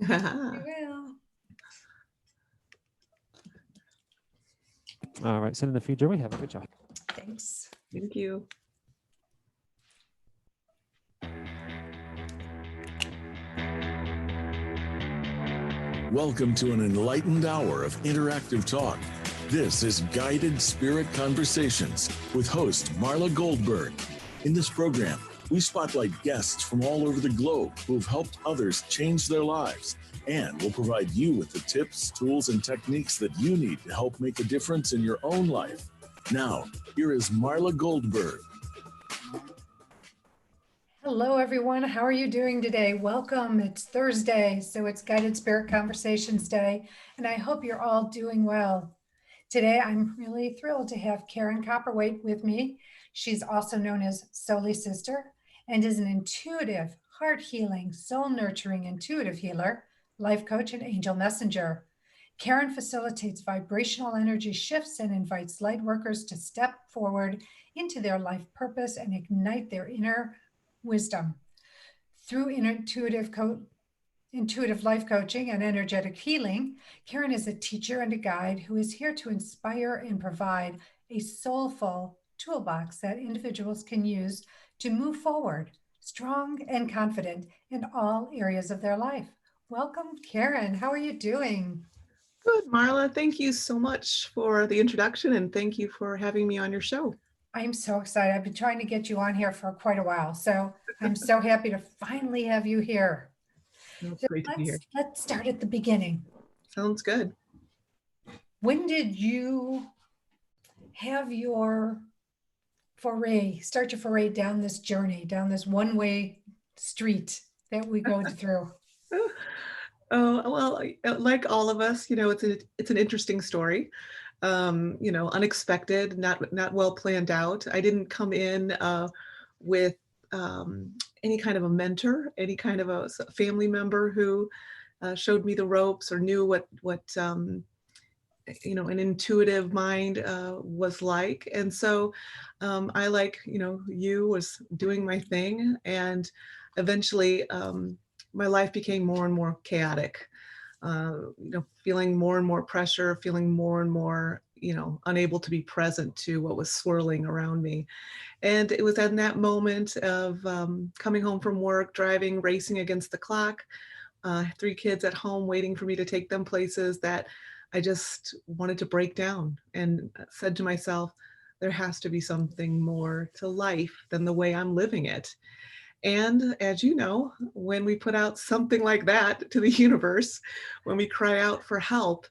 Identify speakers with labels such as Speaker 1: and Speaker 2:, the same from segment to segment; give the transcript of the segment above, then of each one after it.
Speaker 1: You will.
Speaker 2: All right, sending the feed your way. Have a good job.
Speaker 1: Thanks.
Speaker 3: Thank you.
Speaker 4: Welcome to an enlightened hour of interactive talk. This is Guided Spirit Conversations with host Marla Goldberg. In this program, we spotlight guests from all over the globe who have helped others change their lives, and we'll provide you with the tips, tools, and techniques that you need to help make a difference in your own life. Now, here is Marla Goldberg.
Speaker 1: Hello, everyone. How are you doing today? Welcome. It's Thursday, so it's Guided Spirit Conversations Day, and I hope you're all doing well. Today, I'm really thrilled to have Karen Copperwaite with me. She's also known as Soli Sister and is an intuitive, heart healing, soul nurturing intuitive healer, life coach, and angel messenger. Karen facilitates vibrational energy shifts and invites light workers to step forward into their life purpose and ignite their inner wisdom. Through intuitive life coaching and energetic healing, Karen is a teacher and a guide who is here to inspire and provide a soulful toolbox that individuals can use to move forward, strong and confident in all areas of their life. Welcome, Karen. How are you doing?
Speaker 3: Good, Marla. Thank you so much for the introduction, and thank you for having me on your show.
Speaker 1: I'm so excited. I've been trying to get you on here for quite a while, so I'm so happy to finally have you here.
Speaker 3: It's
Speaker 1: So
Speaker 3: great to be here.
Speaker 1: let's start at the beginning.
Speaker 3: Sounds good.
Speaker 1: When did you have your start your foray down this journey, down this one-way street that we go through?
Speaker 3: Oh, well, like all of us, it's an interesting story. Unexpected, not well planned out. I didn't come in with any kind of a mentor, any kind of a family member who showed me the ropes or knew what an intuitive mind was like. And so I, like you, was doing my thing, and eventually my life became more and more chaotic. Feeling more and more pressure, feeling more and more, unable to be present to what was swirling around me. And it was in that moment of coming home from work, driving, racing against the clock, 3 kids at home waiting for me to take them places, that I just wanted to break down and said to myself, there has to be something more to life than the way I'm living it. And as you know, when we put out something like that to the universe, when we cry out for help,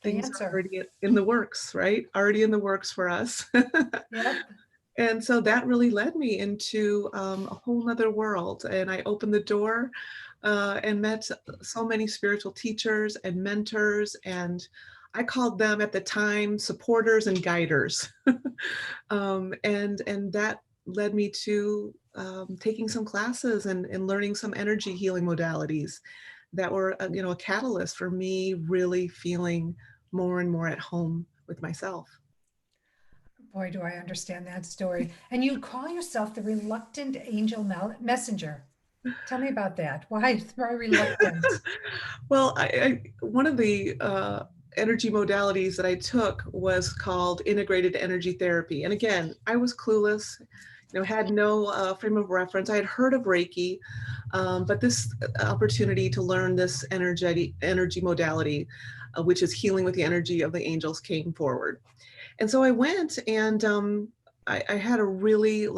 Speaker 3: things are already in the works, right? Already in the works for us.
Speaker 1: Yep.
Speaker 3: And so that really led me into a whole nother world. And I opened the door and met so many spiritual teachers and mentors. And I called them at the time supporters and guiders. And that led me to taking some classes and learning some energy healing modalities that were a catalyst for me really feeling more and more at home with myself.
Speaker 1: Boy, do I understand that story. And you call yourself the reluctant angel messenger. Tell me about that. Why reluctant?
Speaker 3: Well, one of the energy modalities that I took was called integrated energy therapy. And again, I was clueless, had no frame of reference. I had heard of Reiki, but this opportunity to learn this energy modality, which is healing with the energy of the angels, came forward. And so I went, and I had a really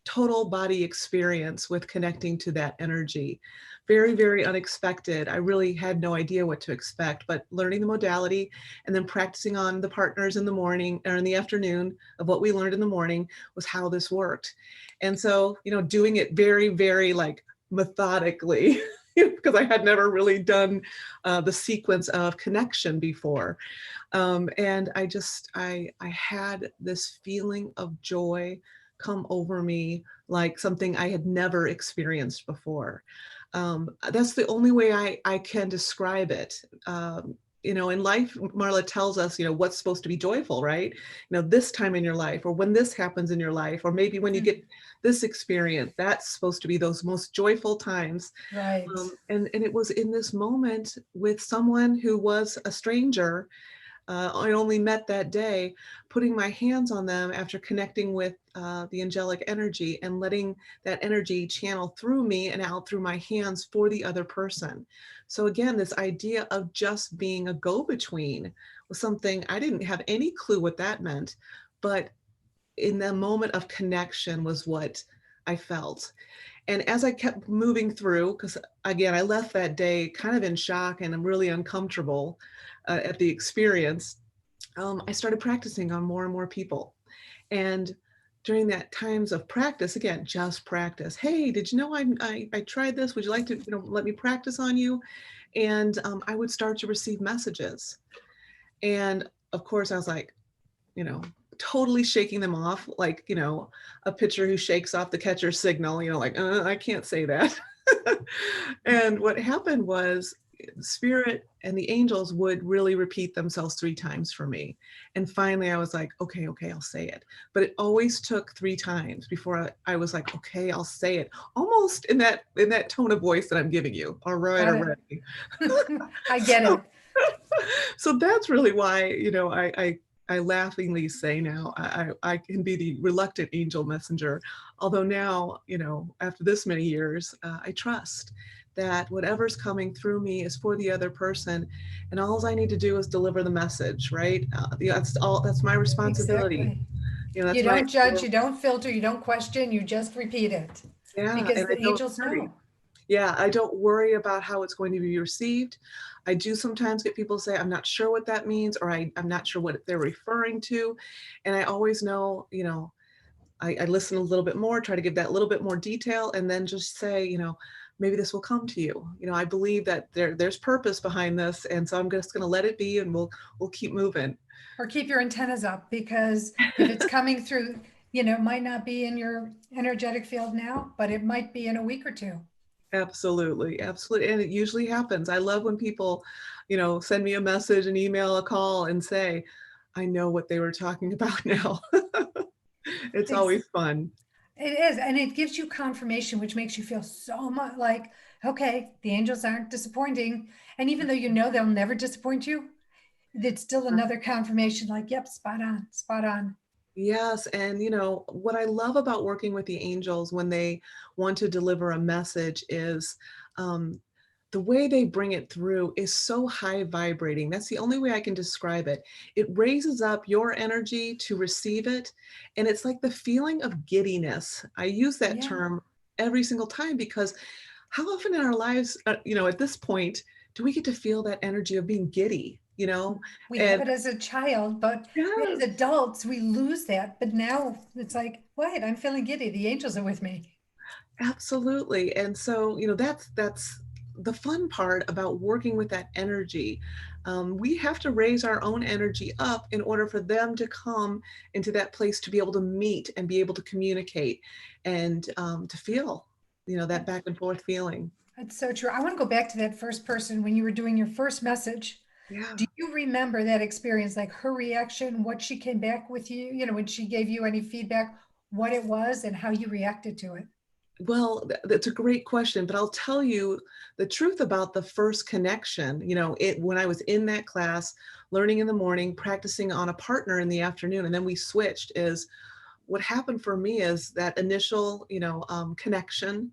Speaker 3: total body experience with connecting to that energy. Very, very unexpected. I really had no idea what to expect, but learning the modality and then practicing on the partners in the morning or in the afternoon of what we learned in the morning was how this worked. And so, doing it very, very methodically, because I had never really done the sequence of connection before. And I had this feeling of joy come over me, like something I had never experienced before. That's the only way I can describe it. in life, Marla tells us, what's supposed to be joyful, right? This time in your life, or when this happens in your life, or maybe when you get this experience, that's supposed to be those most joyful times.
Speaker 1: Right.
Speaker 3: And it was in this moment with someone who was a stranger. I only met that day, putting my hands on them after connecting with the angelic energy and letting that energy channel through me and out through my hands for the other person. So again, this idea of just being a go-between was something I didn't have any clue what that meant, but in the moment of connection was what I felt. And as I kept moving through, because again, I left that day kind of in shock and I'm really uncomfortable at the experience, I started practicing on more and more people. And during that times of practice, again, just practice. Hey, did you know I tried this? Would you like to let me practice on you? And I would start to receive messages. And of course, I was like, totally shaking them off, like, a pitcher who shakes off the catcher's signal, like, I can't say that. And what happened was Spirit and the angels would really repeat themselves 3 times for me. And finally I was like, okay, I'll say it. But it always took 3 times before I was like, okay, I'll say it. Almost in that tone of voice that I'm giving you. All right.
Speaker 1: I get it.
Speaker 3: So that's really why, I laughingly say now, I can be the reluctant angel messenger. Although now, after this many years, I trust that whatever's coming through me is for the other person. And all I need to do is deliver the message, right? That's my responsibility.
Speaker 1: Exactly. You don't judge, you don't filter, you don't question, you just repeat it.
Speaker 3: Yeah,
Speaker 1: because the angels know.
Speaker 3: Yeah, I don't worry about how it's going to be received. I do sometimes get people say, I'm not sure what that means, or I'm not sure what they're referring to. And I always know, I listen a little bit more, try to give that little bit more detail, and then just say, maybe this will come to you. I believe that there's purpose behind this. And so I'm just going to let it be, and we'll keep moving.
Speaker 1: Or keep your antennas up, because if it's coming through, might not be in your energetic field now, but it might be in a week or 2.
Speaker 3: Absolutely. Absolutely. And it usually happens. I love when people, send me a message, an email, a call, and say, I know what they were talking about now. It's always fun.
Speaker 1: It is. And it gives you confirmation, which makes you feel so much like, okay, the angels aren't disappointing. And even though they'll never disappoint you, it's still another confirmation like, yep, spot on, spot on.
Speaker 3: Yes. And, what I love about working with the angels when they want to deliver a message is the way they bring it through is so high vibrating. That's the only way I can describe it. It raises up your energy to receive it. And it's like the feeling of giddiness. I use that term every single time, because how often in our lives, at this point, do we get to feel that energy of being giddy?
Speaker 1: We have it as a child, but as adults, we lose that. But now it's like, wait, I'm feeling giddy. The angels are with me.
Speaker 3: Absolutely. And so, that's the fun part about working with that energy. We have to raise our own energy up in order for them to come into that place to be able to meet and be able to communicate and to feel, that back and forth feeling.
Speaker 1: That's so true. I want to go back to that first person when you were doing your first message.
Speaker 3: Yeah.
Speaker 1: Do you remember that experience, like her reaction, what she came back with you, when she gave you any feedback, what it was and how you reacted to it?
Speaker 3: Well, that's a great question, but I'll tell you the truth about the first connection. When I was in that class, learning in the morning, practicing on a partner in the afternoon, and then we switched, is what happened for me is that initial, connection,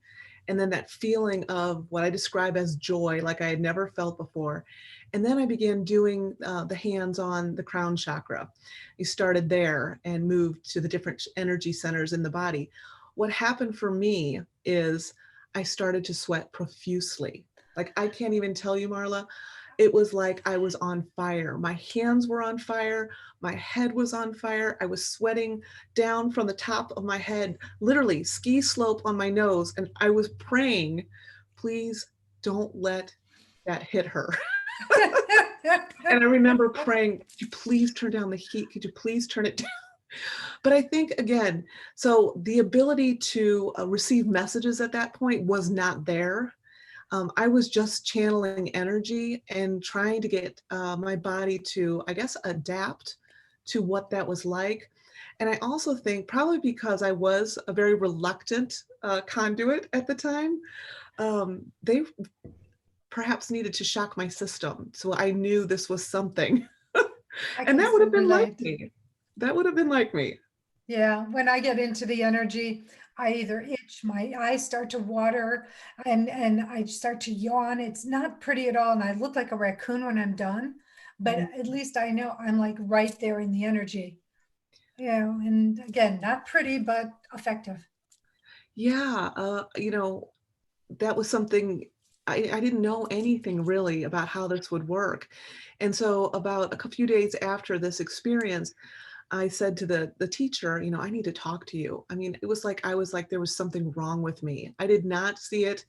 Speaker 3: and then that feeling of what I describe as joy, like I had never felt before. And then I began doing the hands on the crown chakra. We started there and moved to the different energy centers in the body. What happened for me is I started to sweat profusely. Like, I can't even tell you, Marla, it was like I was on fire. My hands were on fire. My head was on fire. I was sweating down from the top of my head, literally ski slope on my nose. And I was praying, please don't let that hit her. And I remember praying, could you please turn down the heat? Could you please turn it down? But I think, again, so the ability to receive messages at that point was not there. I was just channeling energy and trying to get my body to, I guess, adapt to what that was like. And I also think probably because I was a very reluctant conduit at the time, they perhaps needed to shock my system. So I knew this was something.
Speaker 1: I
Speaker 3: And
Speaker 1: can
Speaker 3: that would
Speaker 1: so
Speaker 3: have been like
Speaker 1: relate.
Speaker 3: me. That would have been like me.
Speaker 1: Yeah, when I get into the energy, I either itch, my eyes start to water, and I start to yawn. It's not pretty at all, and I look like a raccoon when I'm done. But
Speaker 3: Mhm.
Speaker 1: at least I know I'm like right there in the energy. And again, not pretty, but effective.
Speaker 3: Yeah, that was something I didn't know anything really about how this would work. And so about a few days after this experience, I said to the teacher, I need to talk to you. I mean, it was like I was like there was something wrong with me. I did not see it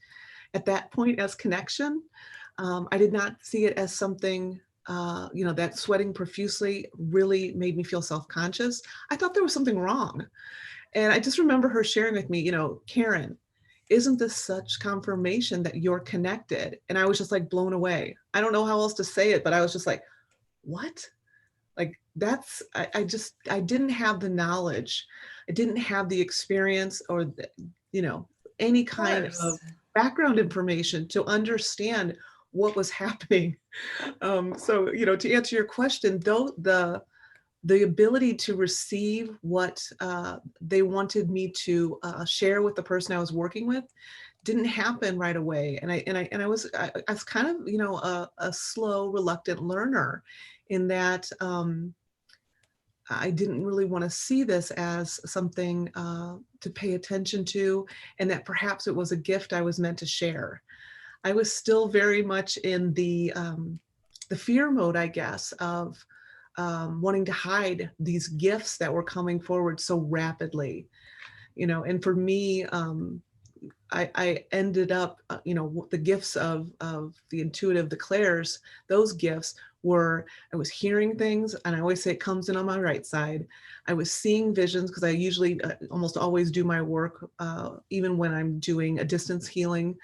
Speaker 3: at that point as connection. I did not see it as something, that sweating profusely really made me feel self-conscious. I thought there was something wrong. And I just remember her sharing with me, Karen, isn't this such confirmation that you're connected? And I was just like blown away. I don't know how else to say it, but I was just like, what? Like I didn't have the knowledge. I didn't have the experience or any
Speaker 1: Of
Speaker 3: kind of
Speaker 1: course.
Speaker 3: background information to understand what was happening. So, to answer your question, though, the ability to receive what they wanted me to share with the person I was working with didn't happen right away. And I was kind of, a slow, reluctant learner in that I didn't really want to see this as something to pay attention to, and that perhaps it was a gift I was meant to share. I was still very much in the fear mode, I guess, of wanting to hide these gifts that were coming forward so rapidly. And for me, I ended up, the gifts of the intuitive, the clairs, those gifts were, I was hearing things, and I always say it comes in on my right side. I was seeing visions because I usually almost always do my work, even when I'm doing a distance healing,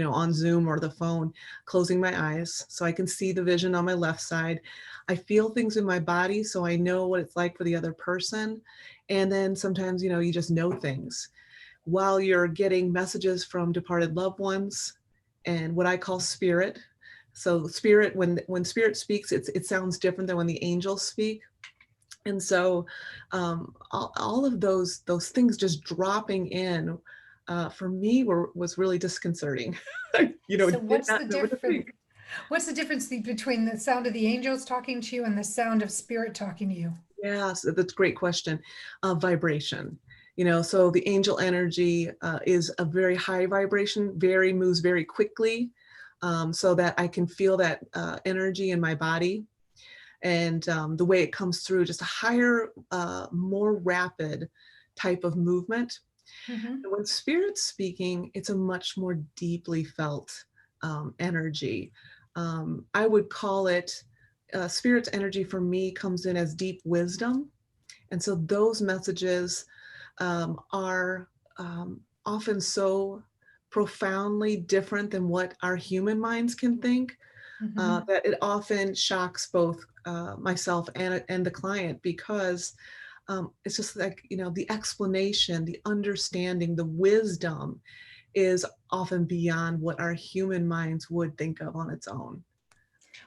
Speaker 3: on Zoom or the phone, closing my eyes so I can see the vision on my left side. I feel things in my body, so I know what it's like for the other person. And then sometimes, you just know things while you're getting messages from departed loved ones and what I call spirit. So spirit, when spirit speaks, it sounds different than when the angels speak. And so all of those things just dropping in for me was really disconcerting.
Speaker 1: So
Speaker 3: Did not know what to think.
Speaker 1: what's the difference between the sound of the angels talking to you and the sound of spirit talking to you?
Speaker 3: Yes, that's a great question. Vibration. So the angel energy is a very high vibration, moves very quickly, so that I can feel that energy in my body. And the way it comes through, just a higher, more rapid type of movement.
Speaker 1: Mhm.
Speaker 3: And when spirit's speaking, it's a much more deeply felt energy. I would call it spirit's energy for me comes in as deep wisdom. And so those messages are often so profoundly different than what our human minds can think,
Speaker 1: Mhm.
Speaker 3: that it often shocks both myself and the client because it's just like, the explanation, the understanding, the wisdom is often beyond what our human minds would think of on its own.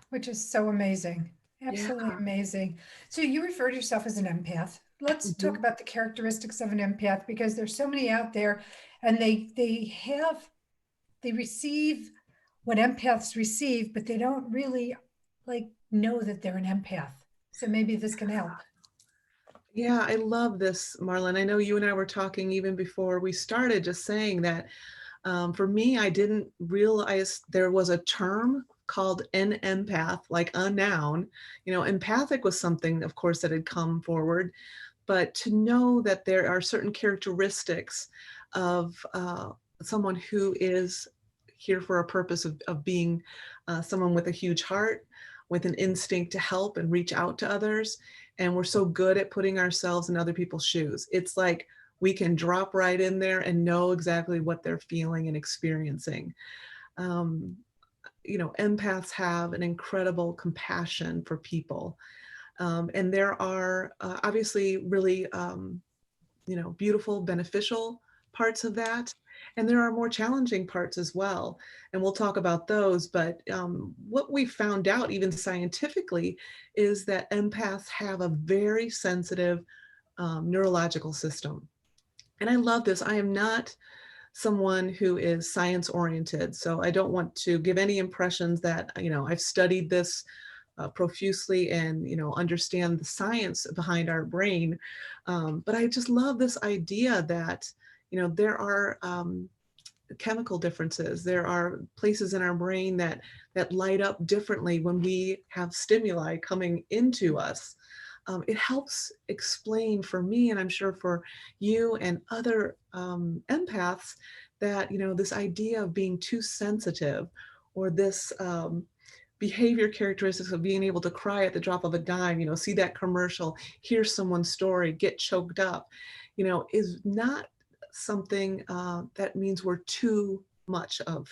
Speaker 1: Which is so amazing.
Speaker 3: Yeah.
Speaker 1: Absolutely amazing. So you refer to yourself as an empath. Let's talk
Speaker 3: Mhm.
Speaker 1: about the characteristics of an empath because there's so many out there and they receive what empaths receive, but they don't really like know that they're an empath. So maybe this can help.
Speaker 3: Yeah, I love this, Marlon. I know you and I were talking even before we started, just saying that for me, I didn't realize there was a term called an empath, like a noun. Empathic was something, of course, that had come forward, but to know that there are certain characteristics of someone who is here for a purpose of being someone with a huge heart, with an instinct to help and reach out to others. And we're so good at putting ourselves in other people's shoes. It's like we can drop right in there and know exactly what they're feeling and experiencing. um, empaths have an incredible compassion for people. And there are obviously really, beautiful, beneficial parts of that. And there are more challenging parts as well. And we'll talk about those. But what we found out, even scientifically, is that empaths have a very sensitive neurological system. And I love this. I am not someone who is science oriented, so I don't want to give any impressions that, I've studied this profusely and, understand the science behind our brain. But I just love this idea that, there are chemical differences. There are places in our brain that light up differently when we have stimuli coming into us. It helps explain for me, and I'm sure for you and other empaths, that this idea of being too sensitive, or this behavior characteristics of being able to cry at the drop of a dime, see that commercial, hear someone's story, get choked up, is not something that means we're too much of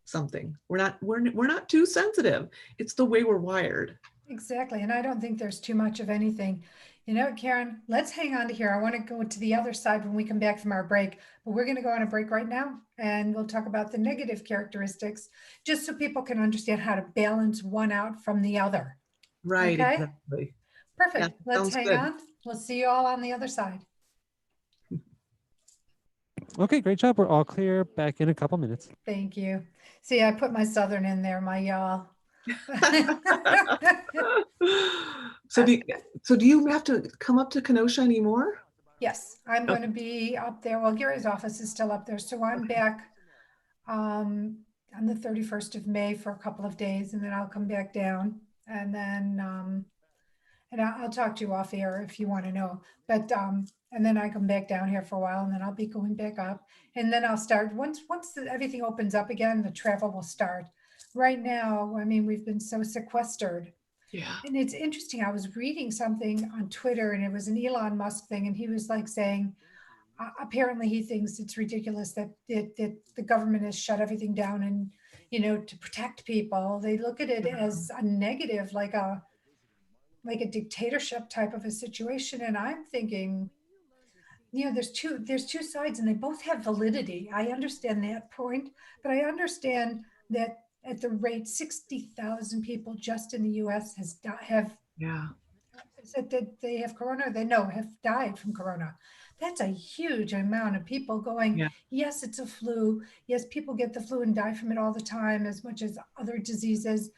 Speaker 3: something. We're not too sensitive. It's the way we're wired.
Speaker 1: Exactly. And I don't think there's too much of anything. You know, Karen, let's hang on to here. I want to go to the other side when we come back from our break, but we're going to go on a break right now and we'll talk about the negative characteristics just so people can understand how to balance one out from the other.
Speaker 3: Right.
Speaker 1: Okay?
Speaker 3: Exactly.
Speaker 1: Perfect.
Speaker 3: Yeah,
Speaker 1: Let's
Speaker 3: sounds
Speaker 1: hang
Speaker 3: good.
Speaker 1: on. We'll see you all on the other side.
Speaker 2: Okay, great job. We're all clear. Back in a couple minutes.
Speaker 1: Thank you. See, I put my Southern in there, my y'all.
Speaker 3: So do you have to come up to Kenosha anymore?
Speaker 1: Yes, I'm going to be up there. Well, Gary's office is still up there. So I'm back on the 31st of May for a couple of days, and then I'll come back down. And then and I'll talk to you off air if you want to know. But and then I come back down here for a while, and then I'll be going back up. And then I'll start once everything opens up again, the travel will start. Right now, I mean, we've been so sequestered.
Speaker 3: Yeah.
Speaker 1: And it's interesting. I was reading something on Twitter, and it was an Elon Musk thing, and he was like saying, apparently he thinks it's ridiculous that the government has shut everything down, and to protect people. They look at it as a negative, like a dictatorship type of a situation. And I'm thinking, there's two sides, and they both have validity. I understand that point, but I understand that at the rate 60,000 people just in the U.S. have
Speaker 3: Yeah.
Speaker 1: said that they have corona. They have died from corona. That's a huge amount of people going,
Speaker 3: Yeah.
Speaker 1: yes, it's a flu. Yes, people get the flu and die from it all the time, as much as other diseases.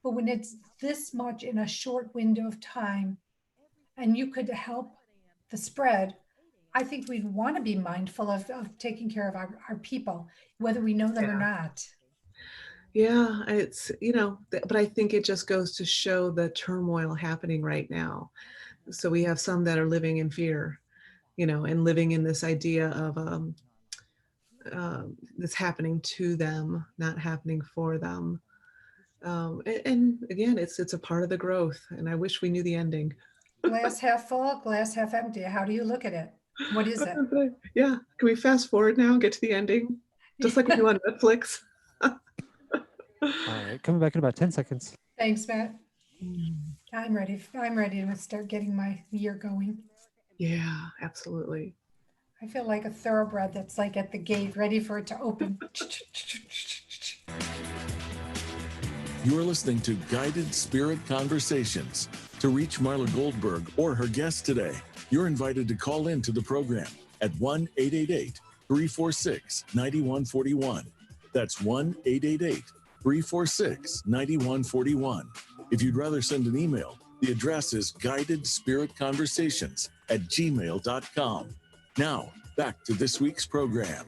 Speaker 1: But when it's this much in a short window of time, and you could help the spread, I think we'd want to be mindful of taking care of our people, whether we know them or not.
Speaker 3: Yeah, it's, but I think it just goes to show the turmoil happening right now. So we have some that are living in fear, and living in this idea of this happening to them, not happening for them. And again, it's a part of the growth, and I wish we knew the ending.
Speaker 1: Glass half full, glass half empty. How do you look at it? What is it?
Speaker 3: Yeah. Can we fast forward now and get to the ending? Just like we do on Netflix.
Speaker 2: All right, coming back in about 10 seconds.
Speaker 1: Thanks, Matt. I'm ready. I'm ready to start getting my year going.
Speaker 3: Yeah, absolutely.
Speaker 1: I feel like a thoroughbred that's like at the gate, ready for it to open.
Speaker 4: You're listening to Guided Spirit Conversations. To reach Marla Goldberg or her guest today, you're invited to call in to the program at 1-888-346-9141. That's 1-888-346-9141. If you'd rather send an email, the address is guidedspiritconversations@gmail.com. Now, back to this week's program.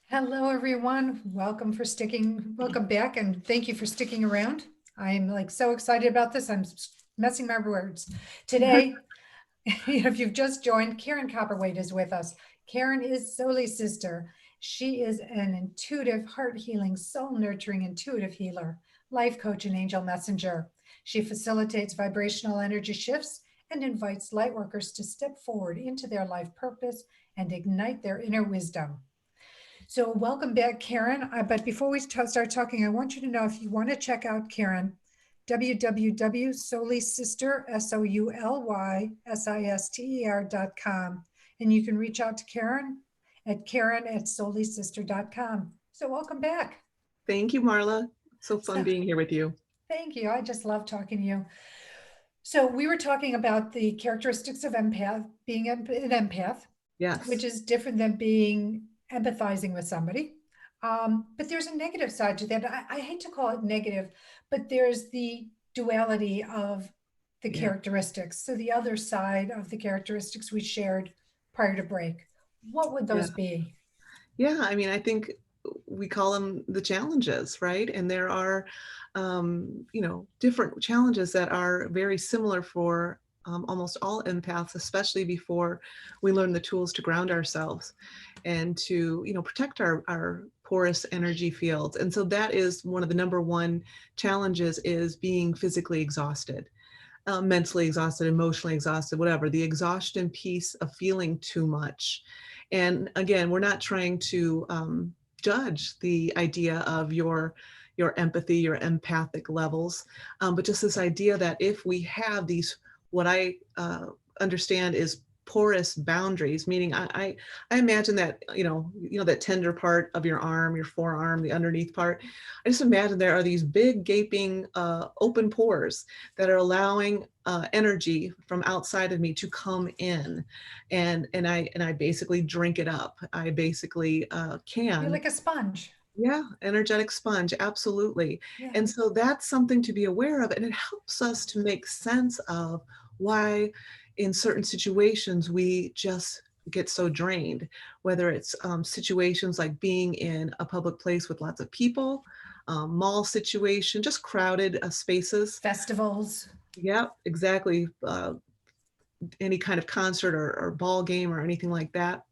Speaker 1: Hello, everyone. Welcome back, and thank you for sticking around. I'm like so excited about this. I'm messing my words. Today, if you've just joined, Karen Copperwaite is with us. Karen is Soli's sister. She is an intuitive, heart healing, soul nurturing, intuitive healer, life coach, and angel messenger. She facilitates vibrational energy shifts and invites light workers to step forward into their life purpose and ignite their inner wisdom. So welcome back, Karen. But before we start talking, I want you to know if you want to check out Karen, www.soulysister, SOULYSISTER.com. And you can reach out to Karen@soulysister.com. So welcome back.
Speaker 3: Thank you, Marla. So fun being here with you.
Speaker 1: Thank you. I just love talking to you. So we were talking about the characteristics of being an empath,
Speaker 3: Yes.
Speaker 1: which is different than being empathizing with somebody. But there's a negative side to that. I hate to call it negative, but there's the duality of the characteristics. So the other side of the characteristics we shared prior to break, what would those be?
Speaker 3: Yeah, I mean, I think we call them the challenges, right? And there are, different challenges that are very similar for almost all empaths, especially before we learn the tools to ground ourselves and to, protect our porous energy fields. And so that is one of the number one challenges, is being physically exhausted. Mentally exhausted, emotionally exhausted, whatever, the exhaustion piece of feeling too much. And again, we're not trying to judge the idea of your empathy, your empathic levels, but just this idea that if we have these, what I understand is porous boundaries, meaning I imagine that, that tender part of your arm, your forearm, the underneath part, I just imagine there are these big gaping open pores that are allowing energy from outside of me to come in, and I basically drink it up. I basically can.
Speaker 1: You're like a sponge.
Speaker 3: Yeah, energetic sponge, absolutely.
Speaker 1: Yeah.
Speaker 3: And so that's something to be aware of, and it helps us to make sense of why in certain situations we just get so drained, whether it's situations like being in a public place with lots of people, mall situation, just crowded spaces.
Speaker 1: Festivals.
Speaker 3: Yeah, exactly. Any kind of concert or ball game or anything like that.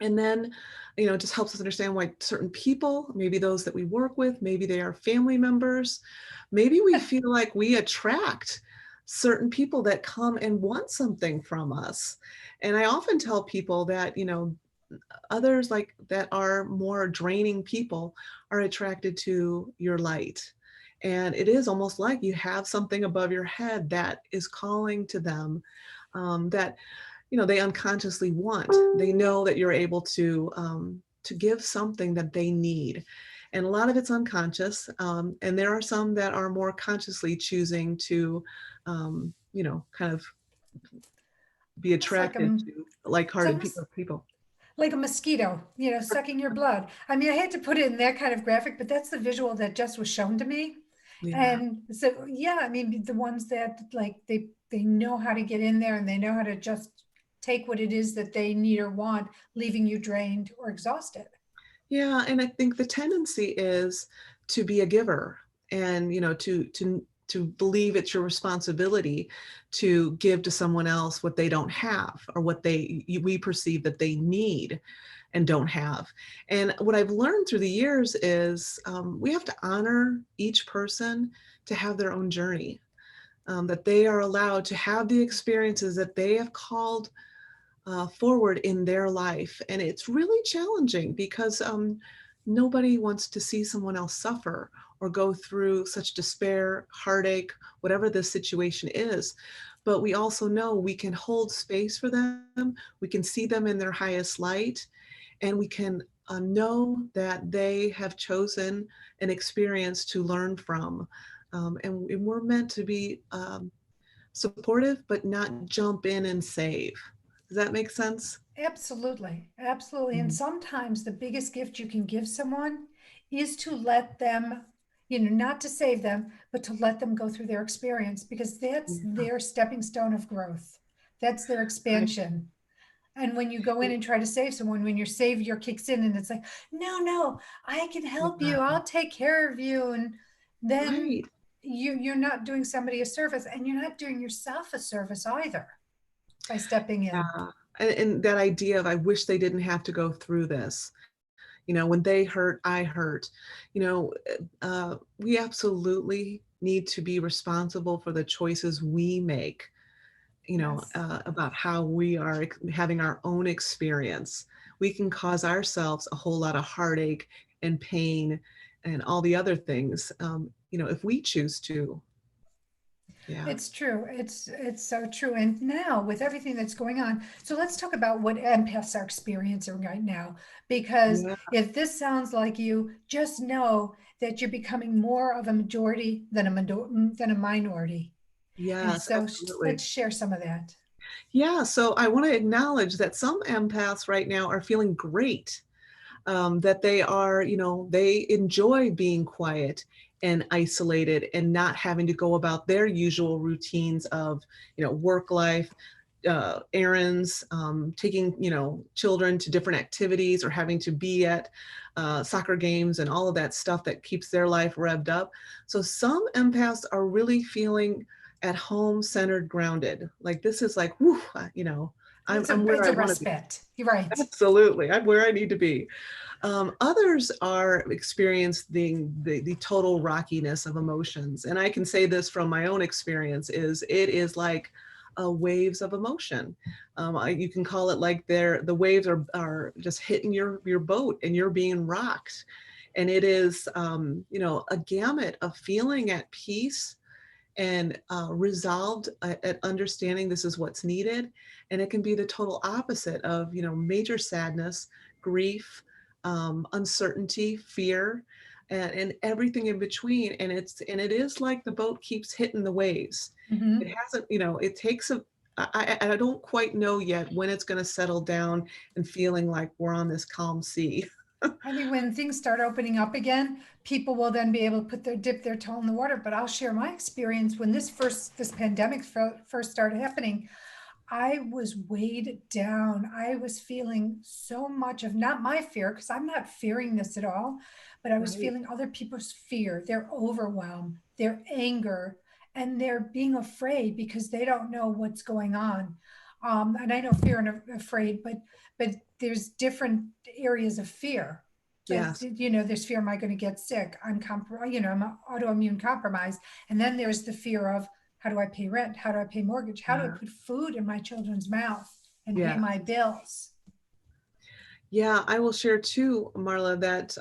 Speaker 3: And then, it just helps us understand why certain people, maybe those that we work with, maybe they are family members, maybe we feel like we attract certain people that come and want something from us. And I often tell people that, others like that are more draining people are attracted to your light. And it is almost like you have something above your head that is calling to them, that they unconsciously want. They know that you're able to give something that they need. And a lot of it's unconscious. And there are some that are more consciously choosing to, kind of be attracted to like-hearted people.
Speaker 1: Like a mosquito, sucking your blood. I mean, I hate to put it in that kind of graphic, but that's the visual that just was shown to me.
Speaker 3: Yeah.
Speaker 1: And so, yeah, I mean, the ones that like, they know how to get in there and they know how to just take what it is that they need or want, leaving you drained or exhausted.
Speaker 3: Yeah, and I think the tendency is to be a giver, and to believe it's your responsibility to give to someone else what they don't have, or what we perceive that they need and don't have. And what I've learned through the years is we have to honor each person to have their own journey, that they are allowed to have the experiences that they have called forward in their life. And it's really challenging because nobody wants to see someone else suffer or go through such despair, heartache, whatever the situation is. But we also know we can hold space for them. We can see them in their highest light, and we can know that they have chosen an experience to learn from. And we're meant to be supportive, but not jump in and save. Does that make sense?
Speaker 1: Absolutely. Absolutely. And
Speaker 3: Mhm.
Speaker 1: sometimes the biggest gift you can give someone is to let them, not to save them, but to let them go through their experience, because that's
Speaker 3: Yeah.
Speaker 1: their stepping stone of growth. That's their expansion. And when you go in and try to save someone, when your savior kicks in and it's like, no, I can help you. I'll take care of you. And then
Speaker 3: Right.
Speaker 1: you're not doing somebody a service, and you're not doing yourself a service either by stepping in.
Speaker 3: Yeah. And that idea of, I wish they didn't have to go through this. When they hurt, I hurt. We absolutely need to be responsible for the choices we make,
Speaker 1: Yes.
Speaker 3: about how we are having our own experience. we can cause ourselves a whole lot of heartache and pain and all the other things, if we choose to. Yeah.
Speaker 1: It's true. It's so true. And now with everything that's going on, so let's talk about what empaths are experiencing right now. Because
Speaker 3: Yeah.
Speaker 1: if this sounds like you, just know that you're becoming more of a majority than than a minority. And
Speaker 3: Yes,
Speaker 1: so
Speaker 3: absolutely.
Speaker 1: let's share some of that.
Speaker 3: Yeah. So I want to acknowledge that some empaths right now are feeling great. That they are, they enjoy being quiet and isolated and not having to go about their usual routines of, work life, errands, taking, children to different activities or having to be at soccer games and all of that stuff that keeps their life revved up. So some empaths are really feeling at home, centered, grounded. Like this is like, whew, I'm where
Speaker 1: It's
Speaker 3: I
Speaker 1: a
Speaker 3: want to be.
Speaker 1: respite. You're right.
Speaker 3: Absolutely. I'm where I need to be. Others are experiencing the total rockiness of emotions. And I can say this from my own experience is it is like waves of emotion. You can call it like the waves are just hitting your boat and you're being rocked. And it is, a gamut of feeling at peace and resolved at understanding this is what's needed. And it can be the total opposite of, major sadness, grief, uncertainty, fear, and everything in between. And it is like the boat keeps hitting the waves. It
Speaker 1: Mhm.
Speaker 3: hasn't, it takes I don't quite know yet when it's going to settle down and feeling like we're on this calm sea.
Speaker 1: I think when things start opening up again, people will then be able to dip their toe in the water. But I'll share my experience when this pandemic first started happening. I was weighed down. I was feeling so much of not my fear, because I'm not fearing this at all, but I was
Speaker 3: Right.
Speaker 1: feeling other people's fear, their overwhelm, their anger, and they're being afraid because they don't know what's going on. And I know fear and afraid, but there's different areas of fear. Like,
Speaker 3: Yes.
Speaker 1: there's fear, am I going to get sick? I'm autoimmune compromised. And then there's the fear of, how do I pay rent? How do I pay mortgage? How do I
Speaker 3: Yeah.
Speaker 1: put food in my children's mouth and pay
Speaker 3: Yeah.
Speaker 1: my bills?
Speaker 3: Yeah, I will share too, Marla, that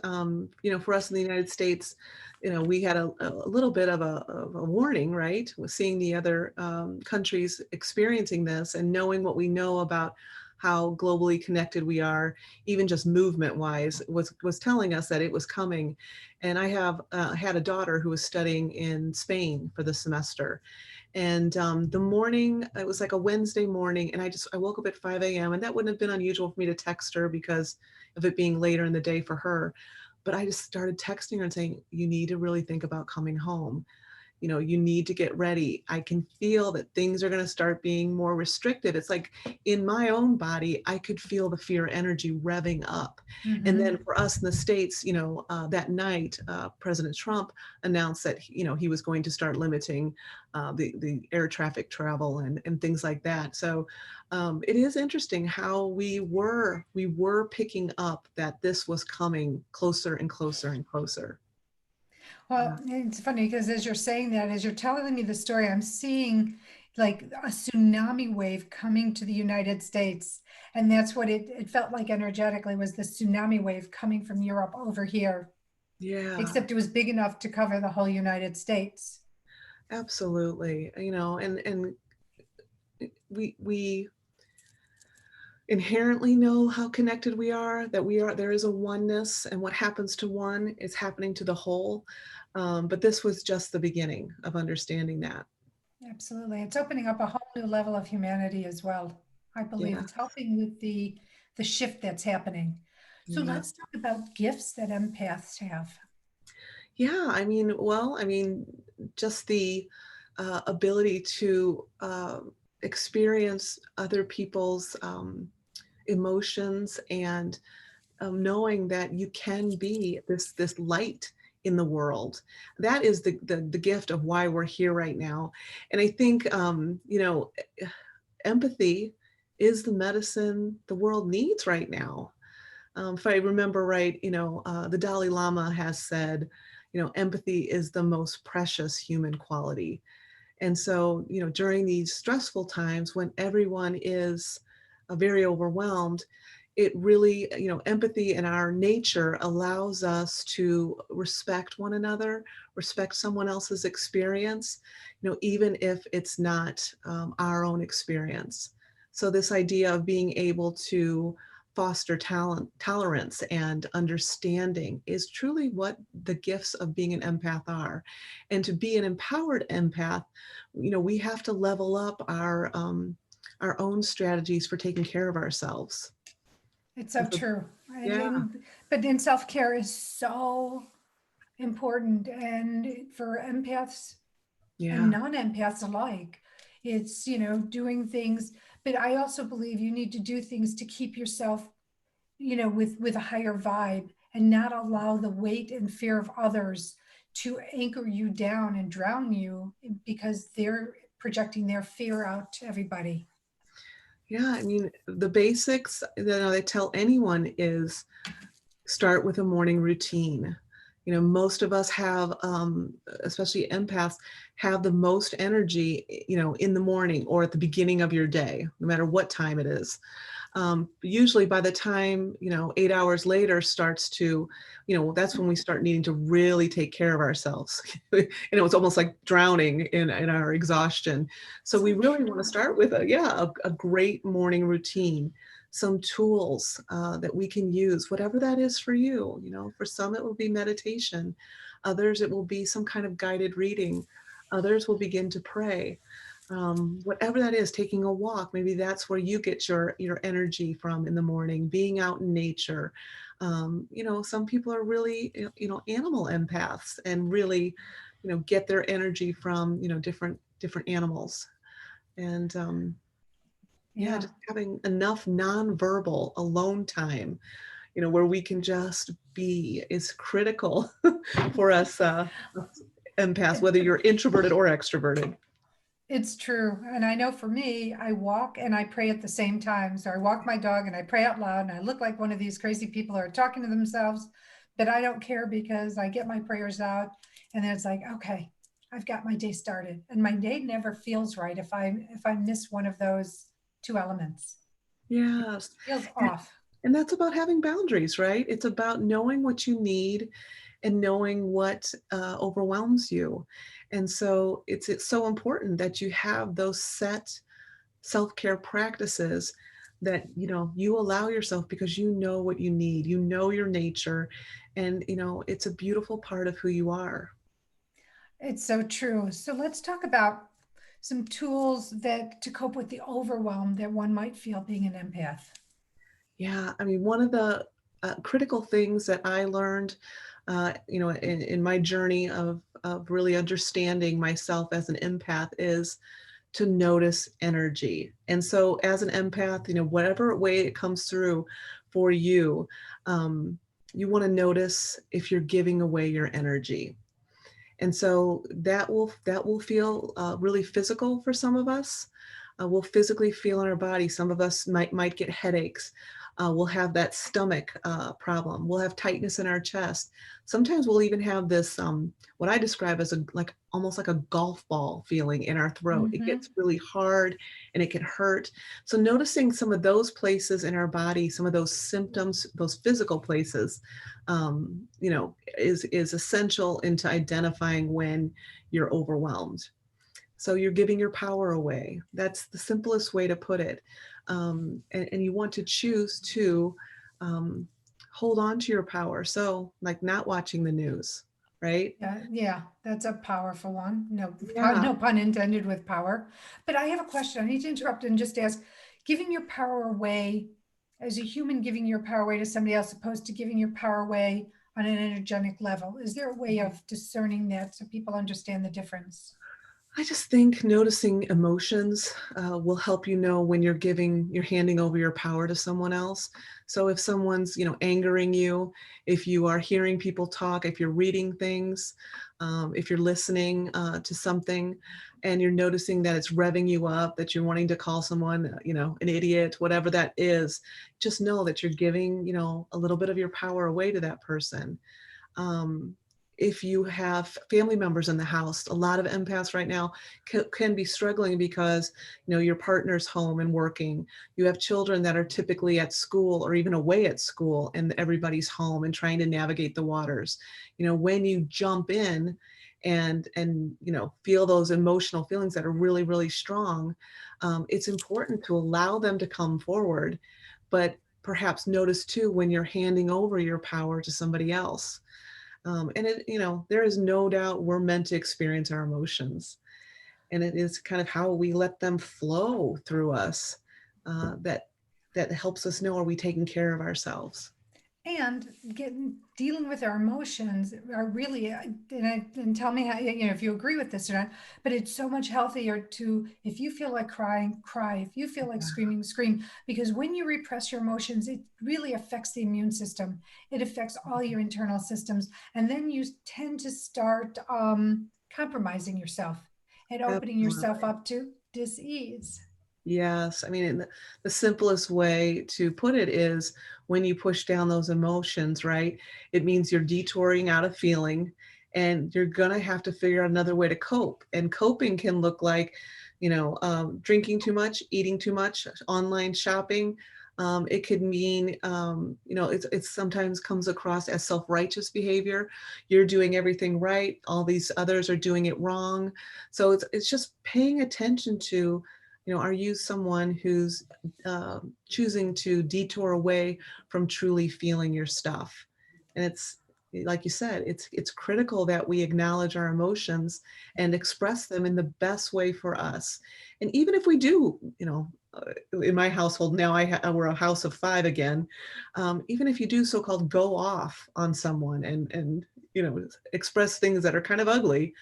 Speaker 3: for us in the United States, we had a little bit of a warning, right? With seeing the other countries experiencing this and knowing what we know about how globally connected we are, even just movement wise, was telling us that it was coming. And I have had a daughter who was studying in Spain for the semester, and the morning, it was like a Wednesday morning, and I woke up at 5 a.m. And that wouldn't have been unusual for me to text her because of it being later in the day for her. But I just started texting her and saying, you need to really think about coming home. You need to get ready. I can feel that things are going to start being more restrictive. It's like in my own body, I could feel the fear energy revving up. And then
Speaker 1: Mm-hmm.
Speaker 3: for us in the States, that night, President Trump announced that, he was going to start limiting the air traffic travel and things like that. So it is interesting how we were picking up that this was coming closer and closer and closer.
Speaker 1: Well, it's funny because as you're saying that, as you're telling me the story, I'm seeing like a tsunami wave coming to the United States. And that's what it felt like energetically, was the tsunami wave coming from Europe over here,
Speaker 3: Yeah.
Speaker 1: except it was big enough to cover the whole United States.
Speaker 3: Absolutely. And we inherently know how connected we are, that there is a oneness, and what happens to one is happening to the whole. But this was just the beginning of understanding that.
Speaker 1: Absolutely. It's opening up a whole new level of humanity as well. I believe
Speaker 3: Yeah.
Speaker 1: it's helping with the shift that's happening. So
Speaker 3: Yeah.
Speaker 1: let's talk about gifts that empaths have.
Speaker 3: Yeah. Just the ability to experience other people's emotions, and knowing that you can be this light in the world. That is the gift of why we're here right now. And I think empathy is the medicine the world needs right now. If I remember right, the Dalai Lama has said, empathy is the most precious human quality. And so, during these stressful times when everyone is very overwhelmed, it really, empathy in our nature allows us to respect one another, respect someone else's experience, even if it's not our own experience. So this idea of being able to foster tolerance and understanding is truly what the gifts of being an empath are. And to be an empowered empath, we have to level up our own strategies for taking care of ourselves.
Speaker 1: It's so true.
Speaker 3: Yeah.
Speaker 1: But then self-care is so important. And for empaths and
Speaker 3: Yeah.
Speaker 1: non-empaths alike, it's, doing things. But I also believe you need to do things to keep yourself, with a higher vibe and not allow the weight and fear of others to anchor you down and drown you because they're projecting their fear out to everybody.
Speaker 3: Yeah. I mean, the basics that I tell anyone is start with a morning routine. Most of us have, especially empaths, have the most energy, in the morning or at the beginning of your day, no matter what time it is. Usually by the time, 8 hours later starts to, that's when we start needing to really take care of ourselves. It's almost like drowning in our exhaustion. So we really want to start with a great morning routine, some tools that we can use, whatever that is for you. For some it will be meditation, others it will be some kind of guided reading, others will begin to pray. Whatever that is, taking a walk, maybe that's where you get your energy from in the morning, being out in nature. Some people are really, animal empaths and really, get their energy from, different animals. And
Speaker 1: Yeah.
Speaker 3: just having enough nonverbal alone time, where we can just be is critical for us empaths, whether you're introverted or extroverted.
Speaker 1: It's true. And I know for me, I walk and I pray at the same time. So I walk my dog and I pray out loud, and I look like one of these crazy people who are talking to themselves, but I don't care because I get my prayers out. And then it's like, okay, I've got my day started. And my day never feels right if I miss one of those two elements.
Speaker 3: Yes.
Speaker 1: It feels off.
Speaker 3: And that's about having boundaries, right? It's about knowing what you need and knowing what overwhelms you. And so it's so important that you have those set self-care practices that, you allow yourself, because you know what you need, your nature, and, it's a beautiful part of who you are.
Speaker 1: It's so true. So let's talk about some tools that to cope with the overwhelm that one might feel being an empath.
Speaker 3: Yeah, I mean, one of the critical things that I learned, in my journey of really understanding myself as an empath is to notice energy. And so, as an empath, whatever way it comes through for you, you want to notice if you're giving away your energy. And so that will feel really physical for some of us. We'll physically feel in our body. Some of us might get headaches. We'll have that stomach problem. We'll have tightness in our chest. Sometimes we'll even have this what I describe as almost like a golf ball feeling in our throat. It
Speaker 1: Mm-hmm.
Speaker 3: gets really hard and it can hurt. So noticing some of those places in our body, some of those symptoms, those physical places, is essential into identifying when you're overwhelmed. So you're giving your power away. That's the simplest way to put it. And you want to choose to hold on to your power. So, like not watching the news, right?
Speaker 1: Yeah, that's a powerful one. No,
Speaker 3: Yeah.
Speaker 1: no pun intended with power. But I have a question. I need to interrupt and just ask, giving your power away as a human, giving your power away to somebody else, opposed to giving your power away on an energetic level. Is there a way of discerning that so people understand the difference?
Speaker 3: I just think noticing emotions will help you know when you're handing over your power to someone else. So if someone's, angering you, if you are hearing people talk, if you're reading things, if you're listening to something and you're noticing that it's revving you up, that you're wanting to call someone, an idiot, whatever that is, just know that you're giving, a little bit of your power away to that person. Um, if you have family members in the house, a lot of empaths right now can be struggling because, your partner's home and working. You have children that are typically at school or even away at school, and everybody's home and trying to navigate the waters. When you jump in and feel those emotional feelings that are really, really strong, it's important to allow them to come forward, but perhaps notice too when you're handing over your power to somebody else. There is no doubt we're meant to experience our emotions, and it is kind of how we let them flow through us, that helps us know, are we taking care of ourselves?
Speaker 1: And dealing with our emotions are really, and tell me how, if you agree with this or not, but it's so much healthier to, if you feel like crying, cry. If you feel like screaming, scream. Because when you repress your emotions, it really affects the immune system. It affects all your internal systems. And then you tend to start compromising yourself and opening yourself up to dis-ease.
Speaker 3: Yes. I mean, the simplest way to put it is, when you push down those emotions, right, it means you're detouring out of feeling, and you're going to have to figure out another way to cope. And coping can look like, drinking too much, eating too much, online shopping. It could mean, it sometimes comes across as self-righteous behavior. You're doing everything right. All these others are doing it wrong. So it's just paying attention to, are you someone who's choosing to detour away from truly feeling your stuff? And it's, like you said, it's critical that we acknowledge our emotions and express them in the best way for us. And even if we do, in my household now, we're a house of 5 again. Even if you do so-called go off on someone and express things that are kind of ugly,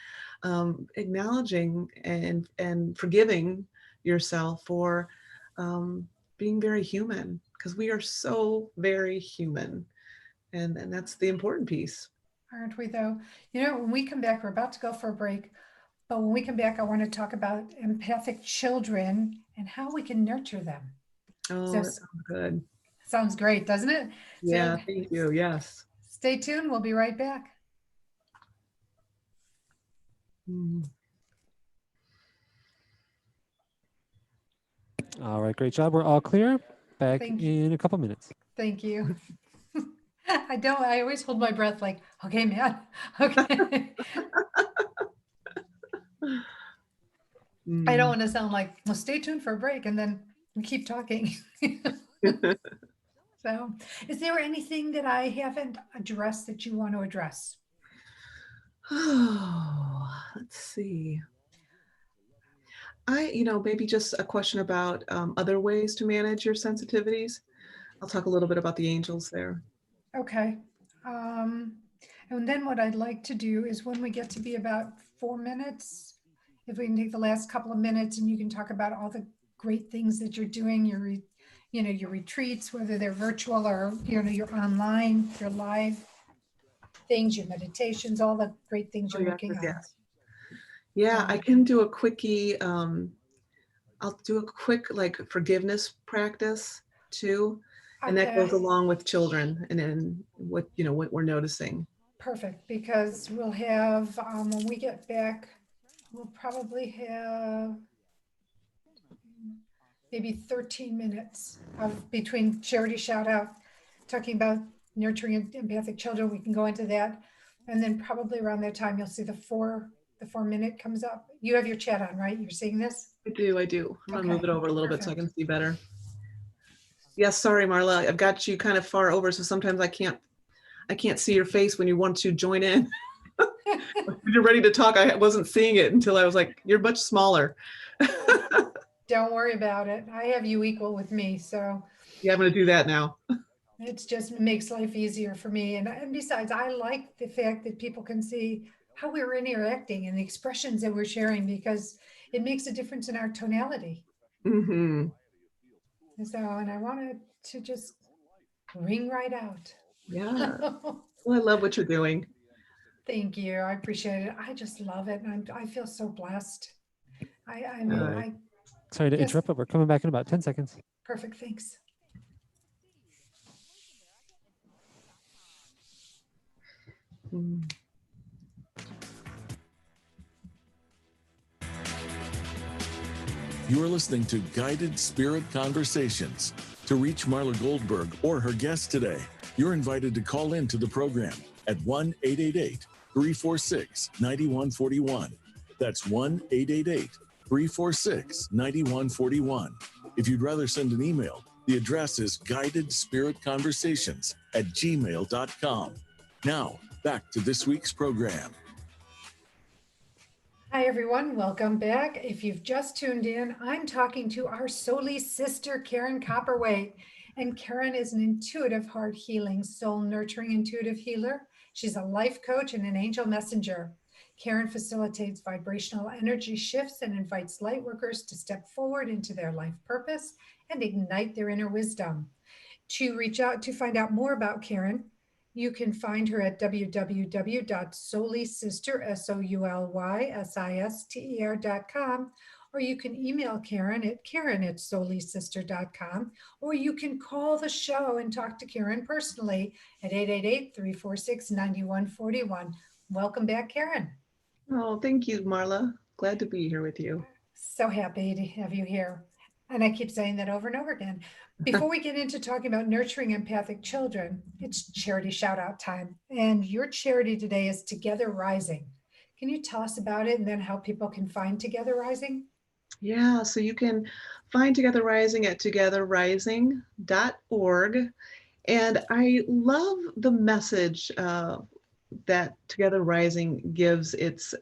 Speaker 3: acknowledging and forgiving yourself for being very human, because we are so very human, and that's the important piece.
Speaker 1: Aren't we though? When we come back, we're about to go for a break, but when we come back, I want to talk about empathic children and how we can nurture them.
Speaker 3: Oh,
Speaker 1: So,
Speaker 3: that sounds good.
Speaker 1: Sounds great, doesn't it?
Speaker 3: Yeah,
Speaker 1: So,
Speaker 3: thank you. Yes.
Speaker 1: Stay tuned. We'll be right back.
Speaker 2: All right, great job. We're all clear. Back
Speaker 1: Thank you.
Speaker 2: in a couple minutes.
Speaker 1: Thank you. I always hold my breath like, okay, man. Okay. I don't want to sound like, well, stay tuned for a break and then we keep talking. So, is there anything that I haven't addressed that you want to address?
Speaker 3: Oh, let's see. Maybe just a question about other ways to manage your sensitivities. I'll talk a little bit about the angels there.
Speaker 1: Okay. And then what I'd like to do is, when we get to be about 4 minutes, if we can take the last couple of minutes and you can talk about all the great things that you're doing, your retreats, whether they're virtual or, your online, your live things, your meditations, all the great things you're working on.
Speaker 3: Yes. Yeah, I can do a quickie. I'll do a quick forgiveness practice too. And that goes along with children and then what we're noticing.
Speaker 1: Perfect, because we'll have, when we get back, we'll probably have maybe 13 minutes of between charity shout out, talking about nurturing empathic children. We can go into that. And then probably around that time, you'll see the 4-minute comes up. You have your chat on, right? You're seeing this?
Speaker 3: I do. I'm gonna move it over a little bit so I
Speaker 1: Perfect.
Speaker 3: can see better. Yes, sorry, Marla. I've got you kind of far over, so sometimes I can't see your face when you want to join in. When you're ready to talk, I wasn't seeing it until I was like, you're much smaller.
Speaker 1: Don't worry about it. I have you equal with me, so.
Speaker 3: Yeah, I'm gonna do that now.
Speaker 1: It just makes life easier for me. And besides, I like the fact that people can see how we're interacting and the expressions that we're sharing, because it makes a difference in our tonality.
Speaker 3: Mm-hmm.
Speaker 1: So, and I wanted to just ring right out.
Speaker 3: Yeah. Well, I love what you're doing.
Speaker 1: Thank you. I appreciate it. I just love it. And I feel so blessed. I mean,
Speaker 2: Sorry to interrupt, but we're coming back in about 10 seconds.
Speaker 1: Perfect. Thanks.
Speaker 4: You're listening to Guided Spirit Conversations. To reach Marla Goldberg or her guest today, you're invited to call in to the program at 1-888-346-9141. That's 1-888-346-9141. If you'd rather send an email, the address is guidedspiritconversations@gmail.com. Now, back to this week's program.
Speaker 1: Hi, everyone. Welcome back. If you've just tuned in, I'm talking to our Solis sister, Karen Copperwaite. And Karen is an intuitive heart healing, soul nurturing intuitive healer. She's a life coach and an angel messenger. Karen facilitates vibrational energy shifts and invites light workers to step forward into their life purpose and ignite their inner wisdom. To reach out to find out more about Karen, you can find her at www.solysister, SOULYSISTER.com, or you can email Karen at karen@solysister.com, or you can call the show and talk to Karen personally at 888-346-9141. Welcome back, Karen.
Speaker 3: Oh, thank you, Marla. Glad to be here with you.
Speaker 1: So happy to have you here. And I keep saying that over and over again. Before we get into talking about nurturing empathic children, it's charity shout out time. And your charity today is Together Rising. Can you tell us about it and then how people can find Together Rising?
Speaker 3: Yeah, so you can find Together Rising at togetherrising.org. And I love the message that Together Rising gives its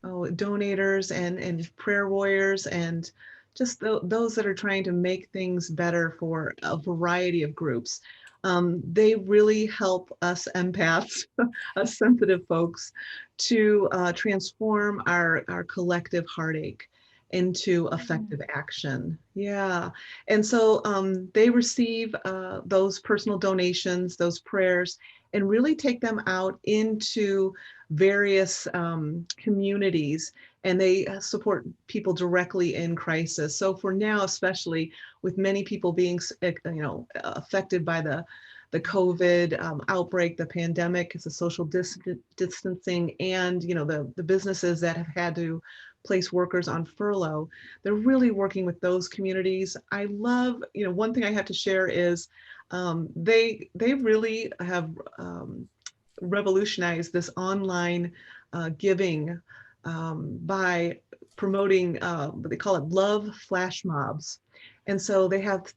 Speaker 3: donators and prayer warriors and just those that are trying to make things better for a variety of groups. They really help us empaths, us sensitive folks, to transform our collective heartache into effective action. Yeah. And so they receive those personal donations, those prayers, and really take them out into various communities, and they support people directly in crisis. So for now, especially with many people being, affected by the COVID outbreak, the pandemic, the social distancing, and the businesses that have had to place workers on furlough, they're really working with those communities. I love, one thing I have to share is they really have revolutionized this online giving by promoting what they call it love flash mobs. And so they have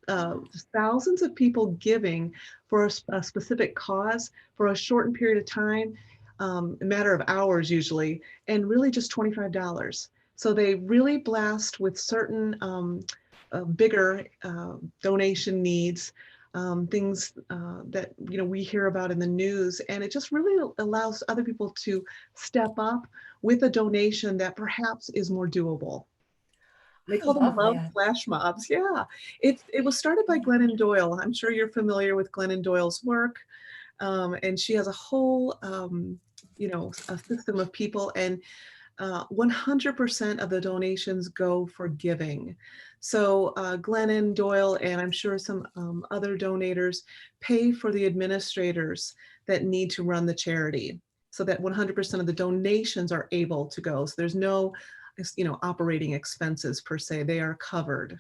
Speaker 3: thousands of people giving for a specific cause for a shortened period of time, a matter of hours usually, and really just $25. So they really blast with certain bigger donation needs, things that we hear about in the news, and it just really allows other people to step up with a donation that perhaps is more doable. They call them love flash mobs. Yeah, it was started by Glennon Doyle. I'm sure you're familiar with Glennon Doyle's work, and she has a whole a system of people, and 100% of the donations go for giving. So Glennon Doyle, and I'm sure some other donators, pay for the administrators that need to run the charity, so that 100% of the donations are able to go. So there's no, operating expenses per se. They are covered.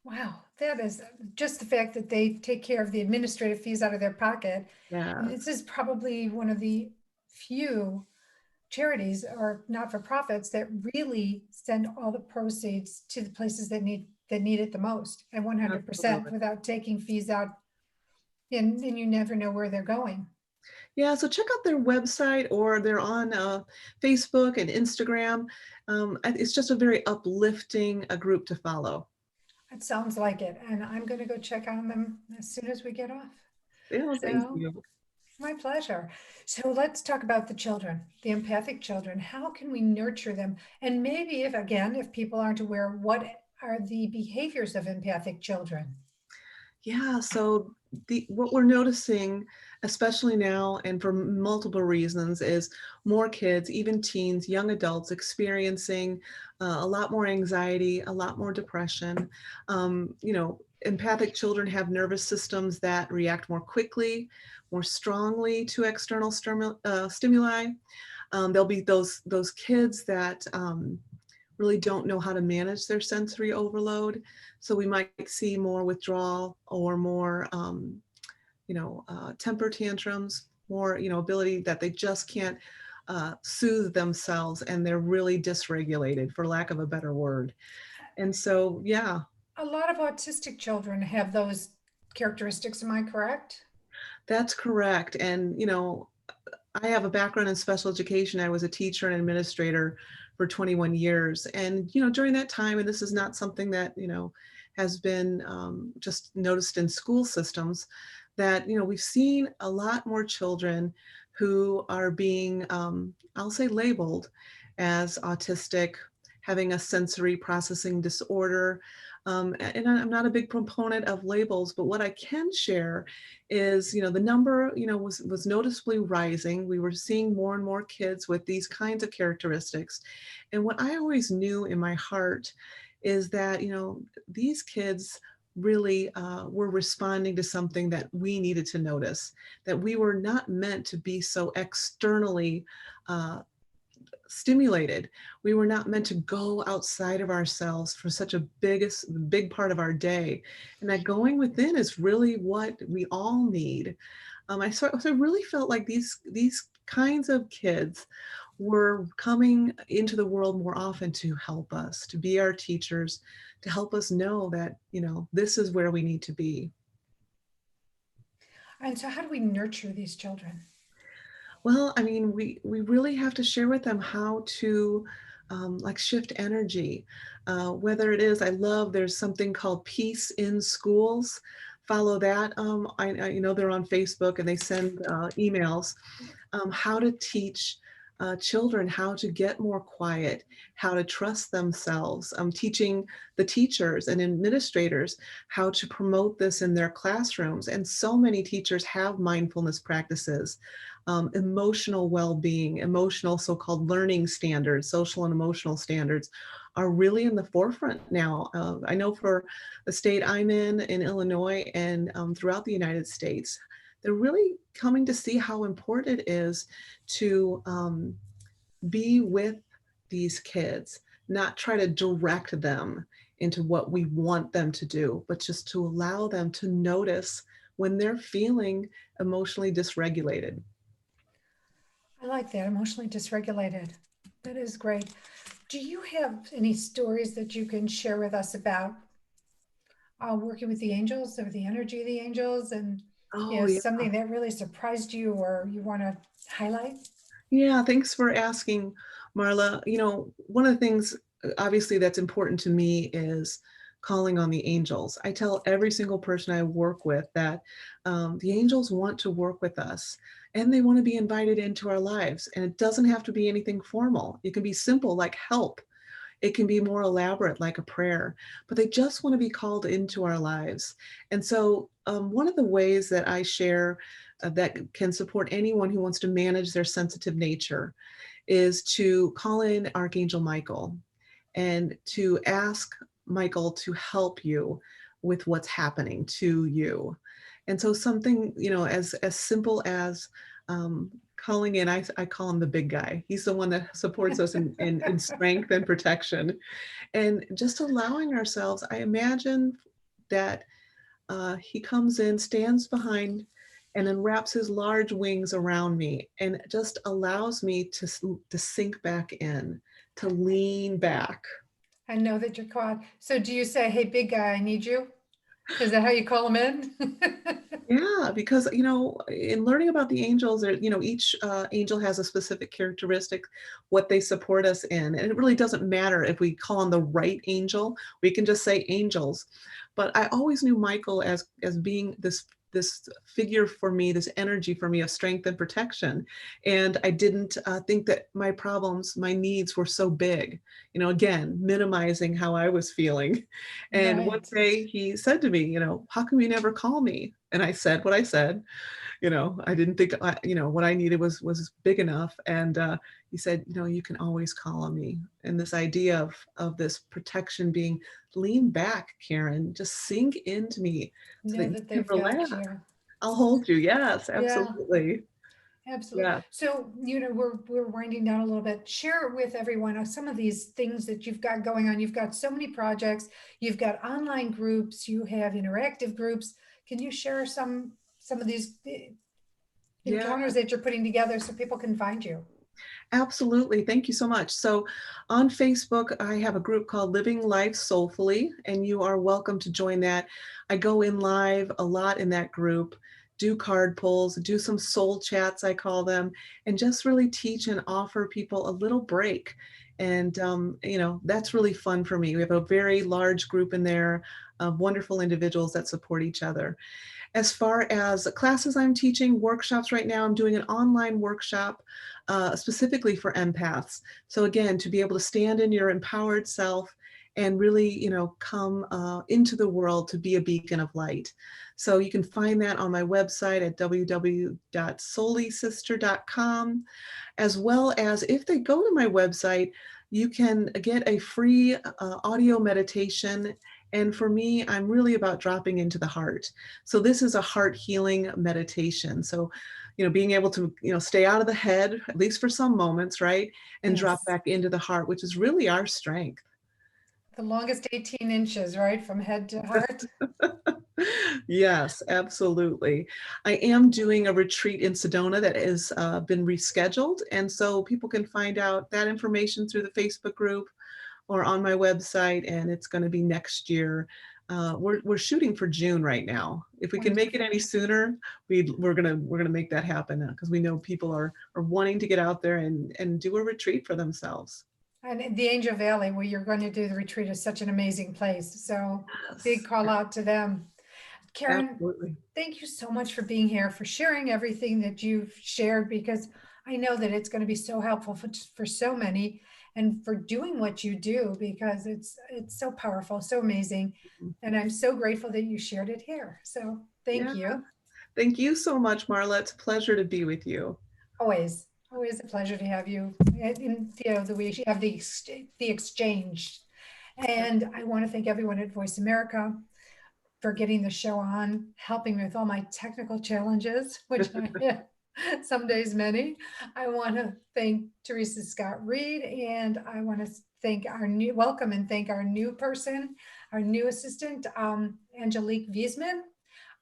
Speaker 1: Wow, that is just the fact that they take care of the administrative fees out of their pocket.
Speaker 3: Yeah.
Speaker 1: And this is probably one of the few charities or not-for-profits that really send all the proceeds to the places that need it the most, and 100% without taking fees out, and you never know where they're going.
Speaker 3: Yeah, so check out their website, or they're on Facebook and Instagram. It's just a very uplifting group to follow.
Speaker 1: It sounds like it, and I'm going to go check on them as soon as we get off.
Speaker 3: Yeah, thank you.
Speaker 1: My pleasure. So let's talk about the children, the empathic children. How can we nurture them? And maybe if people aren't aware, what are the behaviors of empathic children?
Speaker 3: Yeah, so what we're noticing, especially now and for multiple reasons, is more kids, even teens, young adults, experiencing a lot more anxiety, a lot more depression. Empathic children have nervous systems that react more quickly, more strongly to external stimuli. There'll be those kids that really don't know how to manage their sensory overload. So we might see more withdrawal or more, temper tantrums, more, ability that they just can't soothe themselves, and they're really dysregulated, for lack of a better word. And so, yeah,
Speaker 1: A lot of autistic children have those characteristics. Am I correct?
Speaker 3: that's correct. And, I have a background in special education. I was a teacher and administrator for 21 years. And, during that time, and this is not something that, has been just noticed in school systems, that, we've seen a lot more children who are being, I'll say, labeled as autistic, having a sensory processing disorder. And I'm not a big proponent of labels, but what I can share is, the number, was noticeably rising. We were seeing more and more kids with these kinds of characteristics. And what I always knew in my heart is that, these kids really were responding to something that we needed to notice, that we were not meant to be so externally stimulated. We were not meant to go outside of ourselves for such a big part of our day. And that going within is really what we all need. So I really felt like these kinds of kids were coming into the world more often to help us, to be our teachers, to help us know that, this is where we need to be.
Speaker 1: And so how do we nurture these children?
Speaker 3: Well, I mean, we really have to share with them how to like shift energy. Whether it is, there's something called Peace in Schools. Follow that. I know they're on Facebook and they send emails. How to teach children how to get more quiet, how to trust themselves. Teaching the teachers and administrators how to promote this in their classrooms. And so many teachers have mindfulness practices. Emotional well-being, emotional so-called learning standards, social and emotional standards are really in the forefront now. I know for the state I'm in Illinois, and throughout the United States, they're really coming to see how important it is to be with these kids, not try to direct them into what we want them to do, but just to allow them to notice when they're feeling emotionally dysregulated.
Speaker 1: I like that, emotionally dysregulated. That is great. Do you have any stories that you can share with us about working with the angels, or the energy of the angels, and
Speaker 3: Oh, yeah.
Speaker 1: something that really surprised you or you want to highlight?
Speaker 3: Yeah, thanks for asking, Marla. One of the things obviously that's important to me is calling on the angels. I tell every single person I work with that the angels want to work with us, and they want to be invited into our lives. And it doesn't have to be anything formal. It can be simple, like help. It can be more elaborate, like a prayer, but they just want to be called into our lives. And so one of the ways that I share that can support anyone who wants to manage their sensitive nature is to call in Archangel Michael and to ask Michael to help you with what's happening to you. And so something, as simple as calling in, I call him the big guy. He's the one that supports us in strength and protection. And just allowing ourselves, I imagine that he comes in, stands behind, and then wraps his large wings around me and just allows me to sink back in, to lean back.
Speaker 1: I know that you're called. So do you say, hey, big guy, I need you? Is that how you call them in?
Speaker 3: Yeah, because, in learning about the angels, each angel has a specific characteristic, what they support us in. And it really doesn't matter if we call on the right angel, we can just say angels. But I always knew Michael as being this figure for me, this energy for me of strength and protection. And I didn't think that my problems, my needs were so big, again, minimizing how I was feeling. And one
Speaker 1: Right.
Speaker 3: day he said to me, how come you never call me? And I said what I said. I didn't think, what I needed was big enough. And he said, you can always call on me. And this idea of this protection being, lean back, Karen, just sink into me so
Speaker 1: Know
Speaker 3: that you
Speaker 1: that
Speaker 3: can
Speaker 1: they've got
Speaker 3: relax.
Speaker 1: you.
Speaker 3: I'll hold you. Yes,
Speaker 1: Yeah.
Speaker 3: absolutely.
Speaker 1: Absolutely.
Speaker 3: Yeah.
Speaker 1: So, we're winding down a little bit. Share with everyone some of these things that you've got going on. You've got so many projects. You've got online groups. You have interactive groups. Can you share some of these
Speaker 3: Yeah.
Speaker 1: encounters that you're putting together so people can find you?
Speaker 3: Absolutely. Thank you so much. So on Facebook, I have a group called Living Life Soulfully, and you are welcome to join that. I go in live a lot in that group, do card pulls, do some soul chats, I call them, and just really teach and offer people a little break. And, that's really fun for me. We have a very large group in there of wonderful individuals that support each other. As far as classes I'm teaching, workshops right now, I'm doing an online workshop specifically for empaths. So again, to be able to stand in your empowered self and really, come into the world to be a beacon of light. So you can find that on my website at www.soulysister.com, as well as if they go to my website, you can get a free audio meditation. And for me, I'm really about dropping into the heart. So this is a heart healing meditation. So, being able to, stay out of the head, at least for some moments, right? And drop
Speaker 1: Yes.
Speaker 3: back into the heart, which is really our strength.
Speaker 1: The longest 18 inches, right? From head to heart.
Speaker 3: Yes, absolutely. I am doing a retreat in Sedona that has been rescheduled. And so people can find out that information through the Facebook group or on my website, and it's going to be next year. We're shooting for June right now. If we can make it any sooner, we're gonna make that happen because we know people are wanting to get out there and do a retreat for themselves.
Speaker 1: And the Angel Valley, where you're going to do the retreat, is such an amazing place. So big
Speaker 3: Yes,
Speaker 1: call out to them. Karen,
Speaker 3: absolutely.
Speaker 1: thank you so much for being here, for sharing everything that you've shared, because I know that it's going to be so helpful for so many, and for doing what you do, because it's so powerful, so amazing. And I'm so grateful that you shared it here. So thank
Speaker 3: Yeah.
Speaker 1: you.
Speaker 3: Thank you so much, Marla. It's a pleasure to be with you.
Speaker 1: Always a pleasure to have you. And the way you have the exchange. And I want to thank everyone at Voice America for getting the show on, helping me with all my technical challenges, which I have some days many. I want to thank Teresa Scott Reed, and I want to thank our new person, our new assistant, Angelique Wiesman.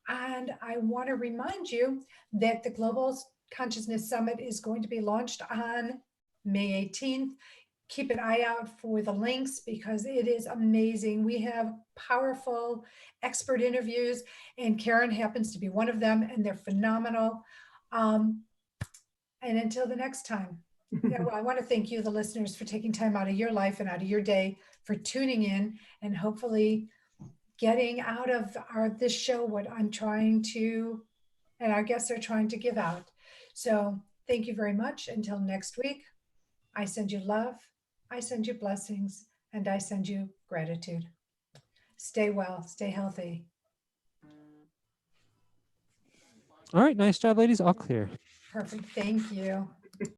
Speaker 1: And I want to remind you that the Global Consciousness Summit is going to be launched on May 18th. Keep an eye out for the links because it is amazing. We have powerful expert interviews, and Karen happens to be one of them, and they're phenomenal. And until the next time, I want to thank you, the listeners, for taking time out of your life and out of your day for tuning in, and hopefully getting out of this show what I'm trying to, and our guests are trying to give out. So thank you very much. Until next week, I send you love, I send you blessings, and I send you gratitude. Stay well, stay healthy.
Speaker 2: All right, nice job, ladies. All clear.
Speaker 1: Perfect. Thank you.